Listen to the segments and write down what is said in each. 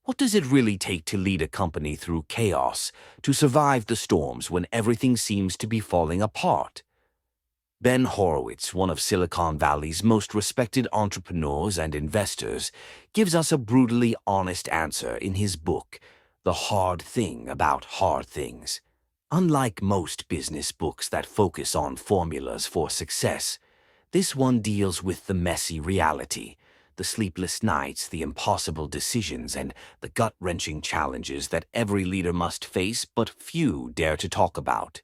What does it really take to lead a company through chaos, to survive the storms when everything seems to be falling apart? Ben Horowitz, one of Silicon Valley's most respected entrepreneurs and investors, gives us a brutally honest answer in his book, The Hard Thing About Hard Things. Unlike most business books that focus on formulas for success, this one deals with the messy reality, the sleepless nights, the impossible decisions, and the gut-wrenching challenges that every leader must face but few dare to talk about.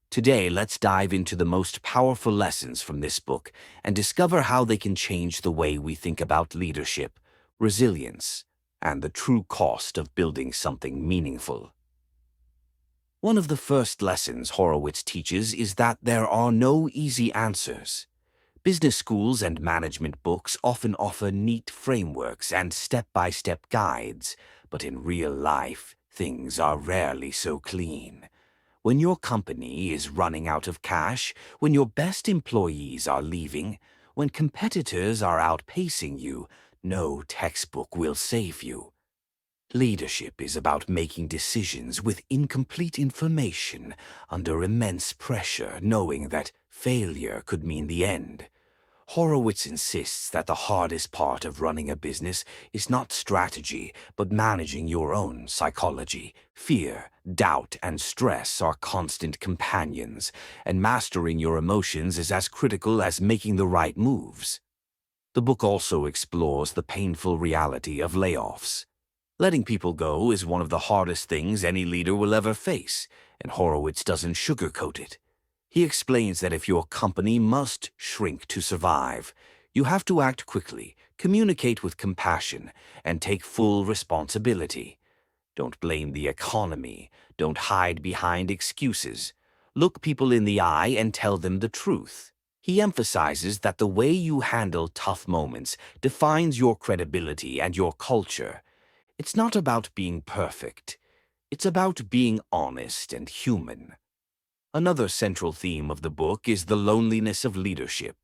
Today, let's dive into the most powerful lessons from this book and discover how they can change the way we think about leadership, resilience, and the true cost of building something meaningful. One of the first lessons Horowitz teaches is that there are no easy answers. Business schools and management books often offer neat frameworks and step-by-step guides, but in real life, things are rarely so clean. When your company is running out of cash, when your best employees are leaving, when competitors are outpacing you, no textbook will save you. Leadership is about making decisions with incomplete information under immense pressure, knowing that failure could mean the end. Horowitz insists that the hardest part of running a business is not strategy, but managing your own psychology. Fear, doubt, and stress are constant companions, and mastering your emotions is as critical as making the right moves. The book also explores the painful reality of layoffs. Letting people go is one of the hardest things any leader will ever face, and Horowitz doesn't sugarcoat it. He explains that if your company must shrink to survive, you have to act quickly, communicate with compassion, and take full responsibility. Don't blame the economy. Don't hide behind excuses. Look people in the eye and tell them the truth. He emphasizes that the way you handle tough moments defines your credibility and your culture. It's not about being perfect. It's about being honest and human. Another central theme of the book is the loneliness of leadership.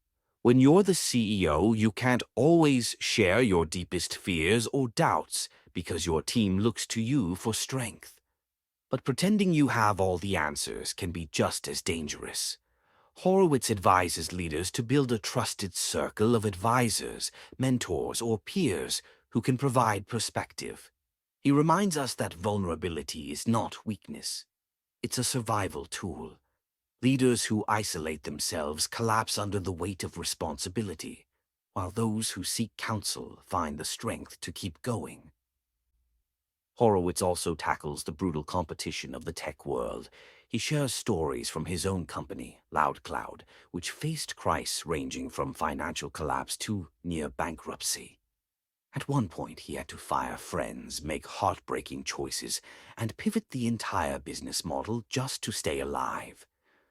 When you're the CEO, you can't always share your deepest fears or doubts because your team looks to you for strength. But pretending you have all the answers can be just as dangerous. Horowitz advises leaders to build a trusted circle of advisors, mentors, or peers who can provide perspective. He reminds us that vulnerability is not weakness. It's a survival tool. Leaders who isolate themselves collapse under the weight of responsibility, while those who seek counsel find the strength to keep going. Horowitz also tackles the brutal competition of the tech world. He shares stories from his own company, LoudCloud, which faced crises ranging from financial collapse to near bankruptcy. At one point, he had to fire friends, make heartbreaking choices, and pivot the entire business model just to stay alive.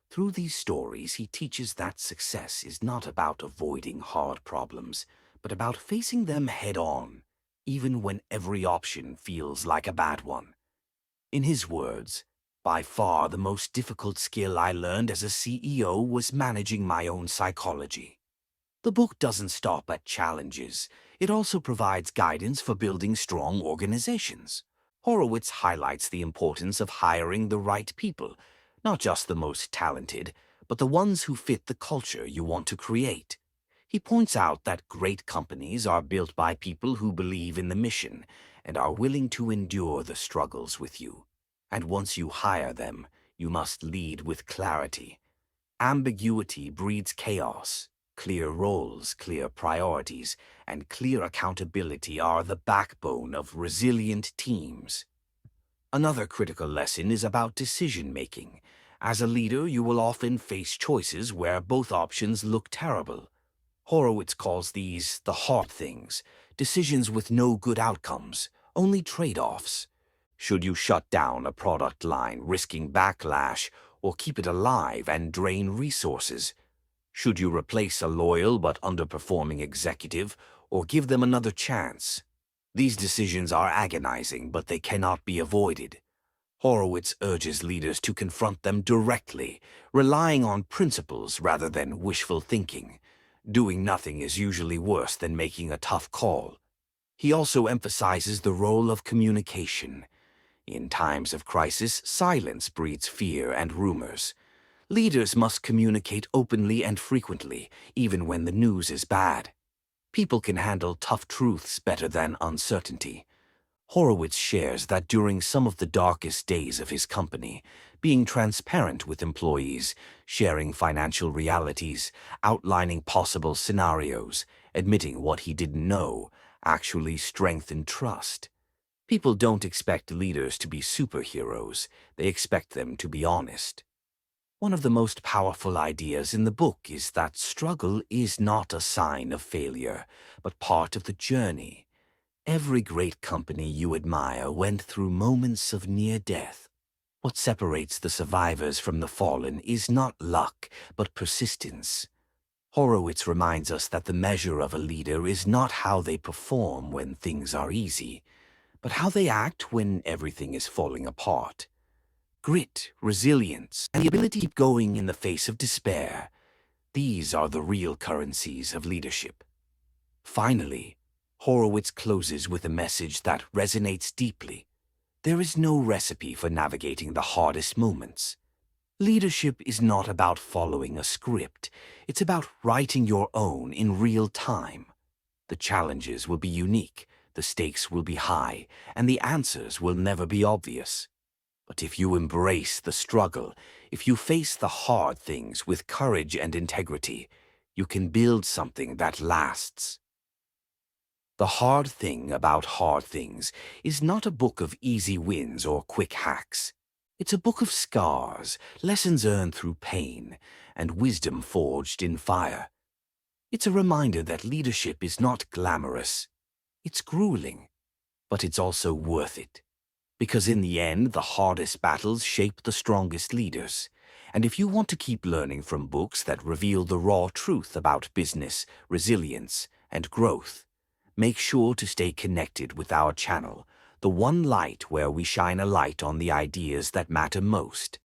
Through these stories, he teaches that success is not about avoiding hard problems, but about facing them head-on, even when every option feels like a bad one. In his words, by far the most difficult skill I learned as a CEO was managing my own psychology. The book doesn't stop at challenges. It also provides guidance for building strong organizations. Horowitz highlights the importance of hiring the right people, not just the most talented, but the ones who fit the culture you want to create. He points out that great companies are built by people who believe in the mission and are willing to endure the struggles with you. And once you hire them, you must lead with clarity. Ambiguity breeds chaos. Clear roles, clear priorities, and clear accountability are the backbone of resilient teams. Another critical lesson is about decision-making. As a leader, you will often face choices where both options look terrible. Horowitz calls these the hard things, decisions with no good outcomes, only trade-offs. Should you shut down a product line, risking backlash, or keep it alive and drain resources? Should you replace a loyal but underperforming executive, or give them another chance? These decisions are agonizing, but they cannot be avoided. Horowitz urges leaders to confront them directly, relying on principles rather than wishful thinking. Doing nothing is usually worse than making a tough call. He also emphasizes the role of communication. In times of crisis, silence breeds fear and rumors. Leaders must communicate openly and frequently, even when the news is bad. People can handle tough truths better than uncertainty. Horowitz shares that during some of the darkest days of his company, being transparent with employees, sharing financial realities, outlining possible scenarios, admitting what he didn't know, actually strengthened trust. People don't expect leaders to be superheroes, they expect them to be honest. One of the most powerful ideas in the book is that struggle is not a sign of failure, but part of the journey. Every great company you admire went through moments of near death. What separates the survivors from the fallen is not luck, but persistence. Horowitz reminds us that the measure of a leader is not how they perform when things are easy, but how they act when everything is falling apart. Grit, resilience, and the ability to keep going in the face of despair, these are the real currencies of leadership. Finally, Horowitz closes with a message that resonates deeply. There is no recipe for navigating the hardest moments. Leadership is not about following a script. It's about writing your own in real time. The challenges will be unique, the stakes will be high, and the answers will never be obvious. But if you embrace the struggle, if you face the hard things with courage and integrity, you can build something that lasts. The Hard Thing About Hard Things is not a book of easy wins or quick hacks. It's a book of scars, lessons earned through pain, and wisdom forged in fire. It's a reminder that leadership is not glamorous. It's grueling, but it's also worth it. Because in the end, the hardest battles shape the strongest leaders. And if you want to keep learning from books that reveal the raw truth about business, resilience, and growth, make sure to stay connected with our channel, the one light where we shine a light on the ideas that matter most.